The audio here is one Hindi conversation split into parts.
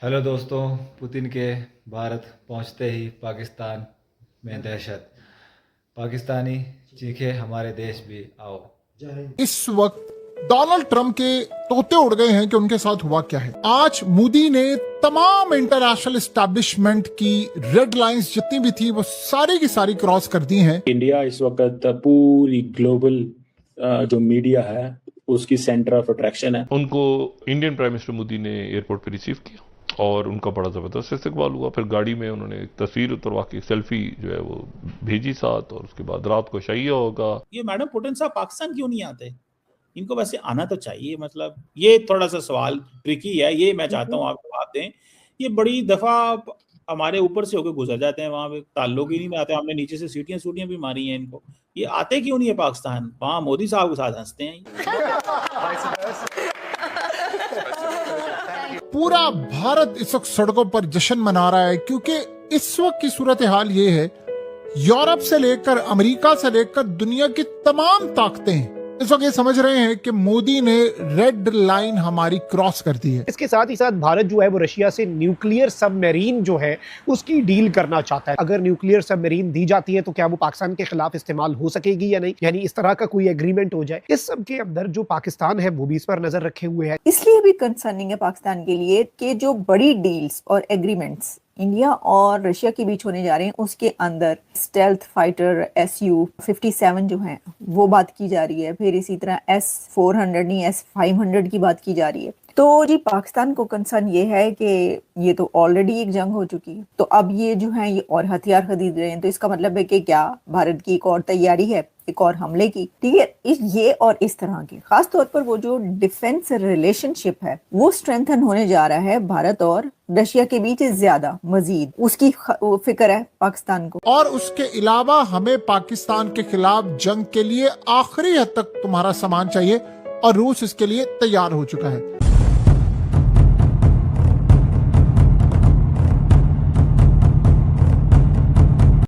हेलो दोस्तों। पुतिन के भारत पहुंचते ही पाकिस्तान में दहशत। पाकिस्तानी चीखे हमारे देश भी आओ। इस वक्त डोनाल्ड ट्रंप के तोते उड़ गए हैं कि उनके साथ हुआ क्या है। आज मोदी ने तमाम इंटरनेशनल एस्टैब्लिशमेंट की रेड लाइंस जितनी भी थी वो सारी की सारी क्रॉस कर दी हैं। इंडिया इस वक्त पूरी ग्लोबल जो मीडिया है उसकी सेंटर ऑफ अट्रैक्शन है। उनको इंडियन प्राइम मिनिस्टर मोदी ने एयरपोर्ट पे रिसीव किया और उनका बड़ा ज़बरदस्त इस्तकबाल हुआ। फिर गाड़ी में उन्होंने एक तस्वीर उतरवा के सेल्फी जो है वो भेजी साथ, और उसके बाद रात को शैया होगा। ये मैडम पुतिन साहब पाकिस्तान क्यों नहीं आते? इनको वैसे आना तो चाहिए। मतलब ये थोड़ा सा सवाल ट्रिकी है, ये मैं चाहता हूँ आप जवाब दें। ये बड़ी दफा हमारे ऊपर से होकर गुजर जाते हैं, वहां पे ताल्लुक ही नहीं आते। हमने नीचे से सीटियां भी मारी हैं इनको। ये आते क्यों नहीं है पाकिस्तान? वहां मोदी साहब के साथ हंसते हैं। पूरा भारत इस वक्त सड़कों पर जश्न मना रहा है क्योंकि इस वक्त की सूरत हाल ये है, यूरोप से लेकर अमेरिका से लेकर दुनिया की तमाम ताकतें इस वक्त ये समझ रहे हैं कि मोदी ने रेड लाइन हमारी क्रॉस कर दी है। इसके साथ ही साथ भारत जो है वो रशिया से न्यूक्लियर सबमरीन जो है उसकी डील करना चाहता है। अगर न्यूक्लियर सबमरीन दी जाती है तो क्या वो पाकिस्तान के खिलाफ इस्तेमाल हो सकेगी या नहीं, यानी इस तरह का कोई एग्रीमेंट हो जाए। इस सब के अंदर जो पाकिस्तान है वो भी इस पर नजर रखे हुए है। इसलिए भी कंसर्निंग है पाकिस्तान के लिए कि जो बड़ी डील्स और एग्रीमेंट्स इंडिया और रशिया के बीच होने जा रहे हैं उसके अंदर स्टेल्थ फाइटर Su-57 जो है वो बात की जा रही है। फिर इसी तरह S-400 नहीं S-500 की बात की जा रही है। तो जी पाकिस्तान को कंसर्न ये है कि ये तो ऑलरेडी एक जंग हो चुकी है, तो अब ये जो है ये और हथियार खरीद रहे हैं। तो इसका मतलब है कि क्या भारत की एक और तैयारी है एक और हमले की? ठीक है, ये और इस तरह के खास तौर पर वो जो डिफेंस रिलेशनशिप है वो स्ट्रेंथन होने जा रहा है भारत और रशिया के बीच ज्यादा मजीद, उसकी फिक्र है पाकिस्तान को। और उसके अलावा हमें पाकिस्तान के खिलाफ जंग के लिए आखिरी हद तक तुम्हारा सामान चाहिए और रूस इसके लिए तैयार हो चुका है।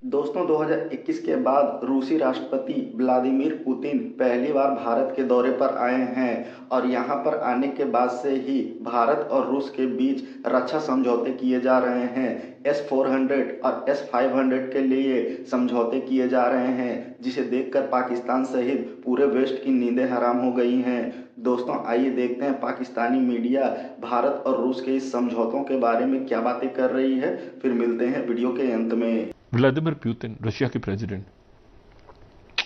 दोस्तों 2021 के बाद रूसी राष्ट्रपति व्लादिमीर पुतिन पहली बार भारत के दौरे पर आए हैं और यहां पर आने के बाद से ही भारत और रूस के बीच रक्षा समझौते किए जा रहे हैं। S-400 और S-500 के लिए समझौते किए जा रहे हैं, जिसे देखकर पाकिस्तान सहित पूरे वेस्ट की नींदें हराम हो गई हैं। दोस्तों आइए देखते हैं पाकिस्तानी मीडिया भारत और रूस के इस समझौतों के बारे में क्या बातें कर रही है। फिर मिलते हैं वीडियो के अंत में। व्लादिमीर पुतिन रशिया के प्रेसिडेंट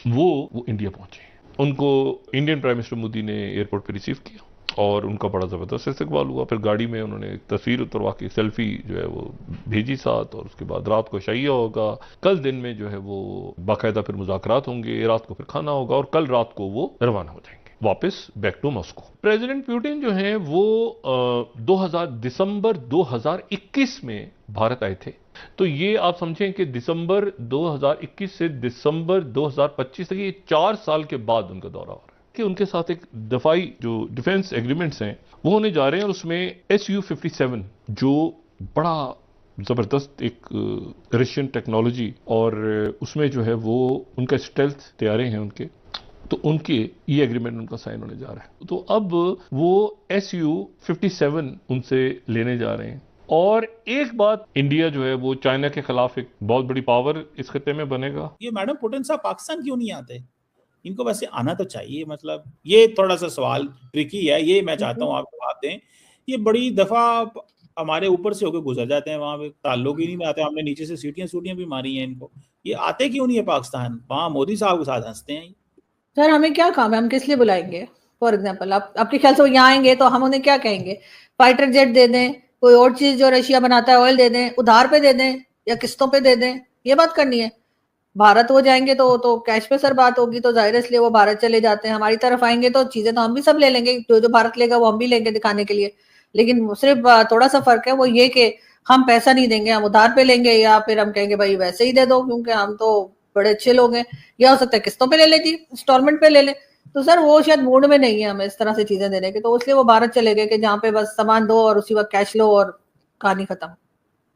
वो इंडिया पहुंचे। उनको इंडियन प्राइम मिनिस्टर मोदी ने एयरपोर्ट पे रिसीव किया और उनका बड़ा ज़बरदस्त इस्तकबाल हुआ। फिर गाड़ी में उन्होंने एक तस्वीर उतरवा के सेल्फी जो है वो भेजी साथ, और उसके बाद रात को शैया होगा। कल दिन में जो है वो बाकायदा फिर मुज़ाकरात होंगे, रात को फिर खाना होगा और कल रात को वो रवाना हो जाएंगे वापस back to Moscow. President Putin जो है वो दिसंबर 2021 में भारत आए थे। तो ये आप समझें कि दिसंबर 2021 से दिसंबर 2025 तक ये 4 साल के बाद उनका दौरा हो रहा है कि उनके साथ एक दफाई जो डिफेंस एग्रीमेंट्स हैं वो होने जा रहे हैं। और उसमें Su-57 जो बड़ा ज़बरदस्त एक रशियन टेक्नोलॉजी और उसमें जो है वो उनका स्टेल्थ तैयारी हैं उनके, तो उनके ये एग्रीमेंट उनका साइन होने जा रहा है। तो अब वो Su-57 उनसे लेने जा रहे हैं। और एक बात, इंडिया जो है वो चाइना के खिलाफ एक बहुत बड़ी पावर इस खत्ते में बनेगा। ये मैडम पुतिन साहब पाकिस्तान क्यों नहीं आते? इनको वैसे आना तो चाहिए। मतलब ये थोड़ा सा सवाल ट्रिकी है, ये मैं चाहता हूँ आप जवाब दें। ये बड़ी दफा हमारे ऊपर से होकर गुजर जाते हैं, वहां पे ताल्लुक ही नहीं आते। हमने नीचे से सीटियां भी मारी हैं इनको। ये आते क्यों नहीं है पाकिस्तान? वहां मोदी साहब के साथ हंसते हैं। सर हमें क्या काम है, हम किस लिए बुलाएंगे? फॉर एग्जाम्पल आपके ख्याल से वो यहाँ आएंगे तो हम उन्हें क्या कहेंगे? फाइटर जेट दे दें, कोई और चीज जो रशिया बनाता है ऑयल दे दें, उधार पे दे दें या किस्तों पे दे दें, ये बात करनी है? भारत वो जाएंगे तो कैश पे सर बात होगी, तो जाहिर है इसलिए वो भारत चले जाते हैं। हमारी तरफ आएंगे तो चीजें तो हम भी सब ले लेंगे, जो भारत लेगा वो हम भी लेंगे दिखाने के लिए। लेकिन सिर्फ थोड़ा सा फर्क है, वो ये कि हम पैसा नहीं देंगे, हम उधार पे लेंगे, या फिर हम कहेंगे भाई वैसे ही दे दो क्योंकि हम तो बड़े अच्छे लोग हैं। या हो सकता है किस्तों पे ले ले जी, इंस्टॉलमेंट पे ले ले। तो सर वो शायद मूड में नहीं है हमें इस तरह से चीजें देने के, तो इसलिए वो भारत चले गए कि जहाँ पे बस सामान दो और उसी वक्त कैश लो और कहानी खत्म।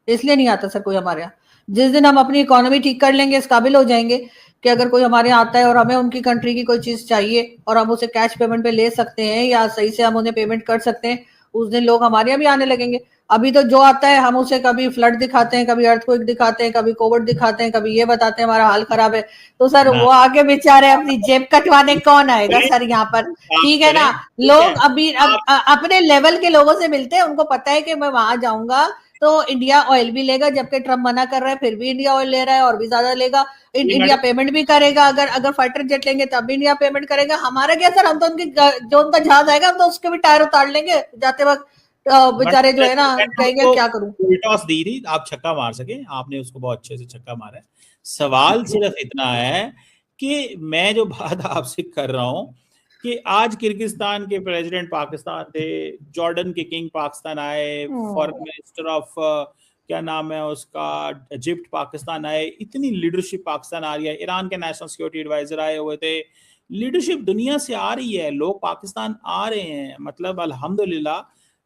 इसलिए नहीं आता सर कोई हमारे यहाँ। जिस दिन हम अपनी इकोनॉमी ठीक कर लेंगे, इस काबिल हो जाएंगे कि अगर कोई हमारे यहाँ आता है और हमें उनकी कंट्री की कोई चीज चाहिए और हम उसे कैश पेमेंट पे ले सकते हैं या सही से हम उन्हें पेमेंट कर सकते हैं, उस दिन लोग हमारे यहाँ भी आने लगेंगे। अभी तो जो आता है हम उसे कभी फ्लड दिखाते हैं, कभी अर्थक्वेक दिखाते हैं, कभी कोविड दिखाते हैं, कभी ये बताते हैं हमारा हाल खराब है। तो सर वो आगे बेचारे अपनी जेब कटवाने कौन आएगा सर यहाँ पर? ठीक है ना, लोग अभी अपने लेवल के लोगों से मिलते हैं, उनको पता है कि मैं वहां जाऊंगा तो इंडिया ऑयल भी लेगा, जबकि ट्रम्प मना कर रहा है फिर भी इंडिया ऑयल ले रहा है और भी ज्यादा लेगा। इंडिया पेमेंट भी करेगा, अगर फाइटर जेट लेंगे तब भी इंडिया पेमेंट करेगा। हमारा क्या सर, हम तो उनकी जो उनका जहाज आएगा हम तो उसके भी टायर उतार लेंगे जाते वक्त। बेचारे जो है ना कहेंगे क्या करूं। टॉस दी थी आप छक्का मार सके, आपने उसको बहुत अच्छे से छक्का मारा है। सवाल सिर्फ इतना है कि मैं जो बात आपसे कर रहा हूं कि आज किर्गिस्तान के प्रेसिडेंट पाकिस्तान थे, जॉर्डन के किंग पाकिस्तान आए, फॉरेन मिनिस्टर ऑफ क्या नाम है उसका इजिप्ट पाकिस्तान आए, इतनी लीडरशिप पाकिस्तान आ रही है, ईरान के नेशनल सिक्योरिटी एडवाइजर आए हुए थे, लीडरशिप दुनिया से आ रही है, लोग पाकिस्तान आ रहे हैं। मतलब अल्हम्दुलिल्लाह,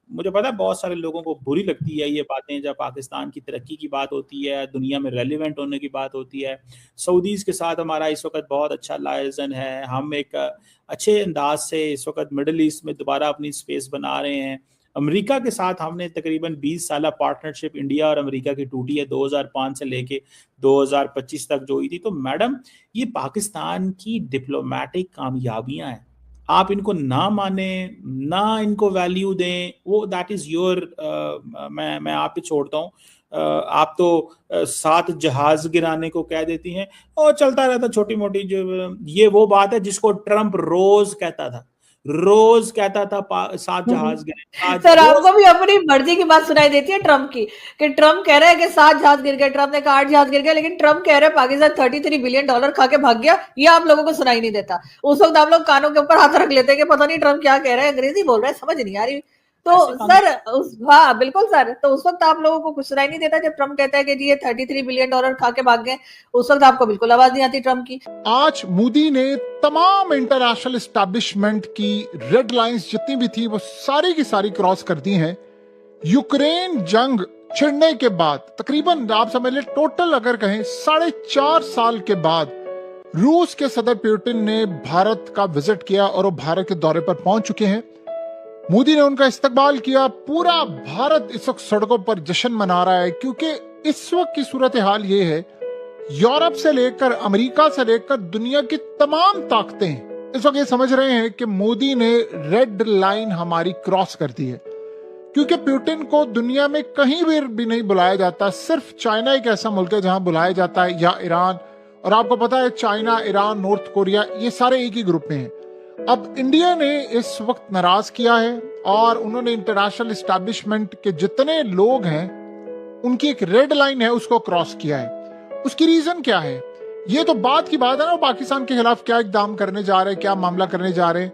मुझे पता है बहुत सारे लोगों को बुरी लगती है ये बातें जब पाकिस्तान की तरक्की की बात होती है, दुनिया में रेलिवेंट होने की बात होती है। सऊदीज के साथ हमारा इस वक्त बहुत अच्छा लाइजन है, हम एक अच्छे अंदाज से इस वक्त मिडिल ईस्ट में दोबारा अपनी स्पेस बना रहे हैं। अमेरिका के साथ हमने तकरीबन 20 साल पार्टनरशिप इंडिया और अमेरिका की टूटी है 2005 से लेके 2025 तक जो हुई थी। तो मैडम, ये पाकिस्तान की डिप्लोमेटिक कामयाबियां हैं, आप इनको ना माने ना इनको वैल्यू दें, वो दैट इज योर, मैं आप पे छोड़ता हूँ। आप तो 7 जहाज गिराने को कह देती हैं और चलता रहता छोटी मोटी, जो ये वो बात है जिसको ट्रम्प रोज कहता था 7 जहाज गिरे। सर आपको भी अपनी मर्जी की बात सुनाई देती है ट्रम्प की, कि ट्रम्प कह रहा है कि 7 जहाज गिर गए, ट्रम्प ने कहा 8 जहाज गिर गए, लेकिन ट्रम्प कह रहा है पाकिस्तान $33 बिलियन खा के भाग गया। ये आप लोगों को सुनाई नहीं देता। उस वक्त आप लोग कानों के ऊपर हाथ रख लेते हैं कि पता नहीं ट्रम्प क्या कह रहा है, अंग्रेजी बोल रहा है, समझ नहीं आ रही। तो सर हाँ बिल्कुल सर, तो उस वक्त आप लोगों को कुछ सुनाई नहीं देता जब ट्रम्प कहता है कि जी ये $33 बिलियन खा के भाग गए, उस वक्त आपको बिल्कुल आवाज नहीं आती ट्रम्प की। आज मोदी ने तमाम इंटरनेशनल एस्टैब्लिशमेंट की रेड लाइंस जितनी भी थी वो सारी की सारी क्रॉस कर दी हैं। यूक्रेन जंग छिड़ने के बाद तकरीबन आप समझ ले टोटल अगर कहें 4.5 साल के बाद रूस के सदर पुतिन ने भारत का विजिट किया और वो भारत के दौरे पर पहुंच चुके हैं। मोदी ने उनका इस्तकबाल किया। पूरा भारत इस वक्त सड़कों पर जश्न मना रहा है, क्योंकि इस वक्त की सूरत हाल ये है, यूरोप से लेकर अमेरिका से लेकर दुनिया की तमाम ताकतें इस वक्त ये समझ रहे हैं कि मोदी ने रेड लाइन हमारी क्रॉस कर दी है, क्योंकि पुतिन को दुनिया में कहीं भी नहीं बुलाया जाता। सिर्फ चाइना एक ऐसा मुल्क है जहां बुलाया जाता है, या ईरान। और आपको पता है चाइना, ईरान, नॉर्थ कोरिया ये सारे एक ही ग्रुप में हैं। अब इंडिया ने इस वक्त नाराज किया है और उन्होंने इंटरनेशनल एस्टैब्लिशमेंट के जितने लोग हैं उनकी एक रेड लाइन है उसको क्रॉस किया है। उसकी रीजन क्या है? ये तो बात की बात है ना, पाकिस्तान के खिलाफ क्या इकदाम करने जा रहे हैं, क्या मामला करने जा रहे हैं।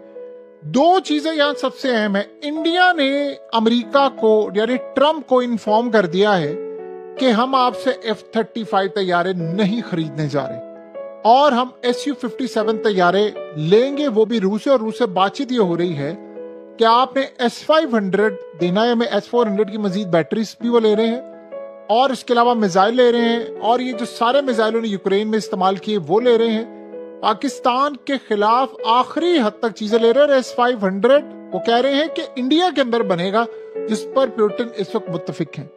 2 चीजें यहां सबसे अहम है। इंडिया ने अमेरिका को यानी ट्रम्प को इन्फॉर्म कर दिया है कि हम आपसे F-35 तैयारे नहीं खरीदने जा रहे और हम Su-57 तैयारे लेंगे, वो भी रूस से। और रूस से बातचीत ये हो रही है कि आपने S-500 देना है, हमें S-400 की मजीद बैटरीज भी वो ले रहे हैं और इसके अलावा मिसाइल ले रहे हैं, और ये जो सारे मिसाइलों ने यूक्रेन में इस्तेमाल किए वो ले रहे हैं। पाकिस्तान के खिलाफ आखिरी हद तक चीजें ले रहे हैं। S-500 वो कह रहे हैं कि इंडिया के अंदर बनेगा, जिस पर पुतिन इस वक्त मुत्तफिक हैं।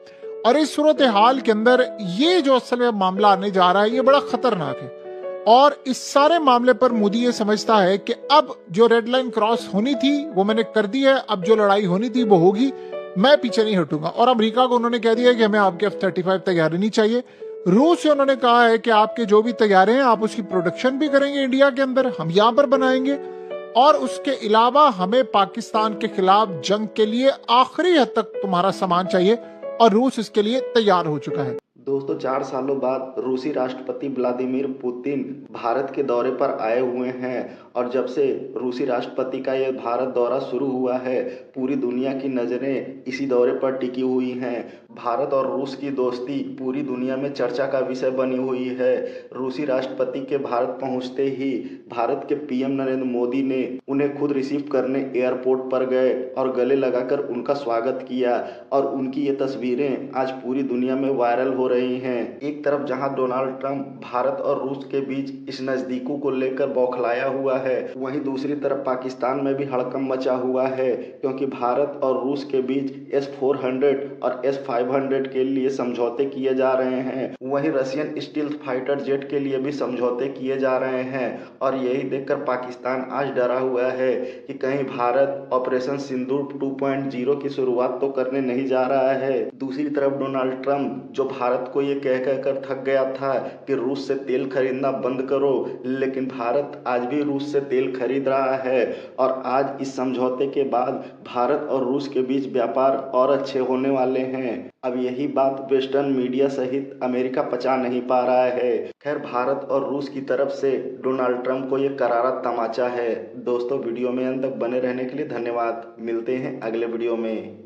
और इस सूरत हाल के अंदर ये जो असल में मामला आने जा रहा है ये बड़ा खतरनाक है। और इस सारे मामले पर मोदी ये समझता है कि अब जो रेड लाइन क्रॉस होनी थी वो मैंने कर दी है, अब जो लड़ाई होनी थी वो होगी, मैं पीछे नहीं हटूंगा। और अमेरिका को उन्होंने कह दिया है कि हमें आपके F-35 तैयारी नहीं चाहिए। रूस से उन्होंने कहा है कि आपके जो भी तैयारे हैं आप उसकी प्रोडक्शन भी करेंगे इंडिया के अंदर, हम यहाँ पर बनाएंगे, और उसके अलावा हमें पाकिस्तान के खिलाफ जंग के लिए आखिरी हद तक तुम्हारा सामान चाहिए, और रूस इसके लिए तैयार हो चुका है। दोस्तों, 4 सालों बाद रूसी राष्ट्रपति व्लादिमीर पुतिन भारत के दौरे पर आए हुए हैं, और जब से रूसी राष्ट्रपति का यह भारत दौरा शुरू हुआ है पूरी दुनिया की नज़रें इसी दौरे पर टिकी हुई हैं। भारत और रूस की दोस्ती पूरी दुनिया में चर्चा का विषय बनी हुई है। रूसी राष्ट्रपति के भारत पहुंचते ही भारत के पीएम नरेंद्र मोदी ने उन्हें खुद रिसीव करने एयरपोर्ट पर गए और गले लगाकर उनका स्वागत किया, और उनकी ये तस्वीरें आज पूरी दुनिया में वायरल हो रही हैं। एक तरफ जहां डोनाल्ड ट्रंप भारत और रूस के बीच इस नजदीकों को लेकर बौखलाया हुआ है, वहीं दूसरी तरफ पाकिस्तान में भी हड़कंप मचा हुआ है, क्योंकि भारत और रूस के बीच S-400 और S-500 के लिए समझौते किए जा रहे हैं। वहीं रशियन स्टील्थ फाइटर जेट के लिए भी समझौते किए जा रहे हैं और यही देखकर पाकिस्तान आज डरा हुआ है कि कहीं भारत ऑपरेशन सिंदूर 2.0 की शुरुआत तो करने नहीं जा रहा है। दूसरी तरफ डोनाल्ड ट्रंप जो भारत को ये कह कर थक गया था कि रूस से तेल खरीदना बंद करो, लेकिन भारत आज भी रूस से तेल खरीद रहा है और आज इस समझौते के बाद भारत और रूस के बीच व्यापार और अच्छे होने वाले हैं। अब यही बात वेस्टर्न मीडिया सहित अमेरिका पचा नहीं पा रहा है। खैर, भारत और रूस की तरफ से डोनाल्ड ट्रंप को ये करारा तमाचा है। दोस्तों, वीडियो में अंत तक बने रहने के लिए धन्यवाद। मिलते हैं अगले वीडियो में।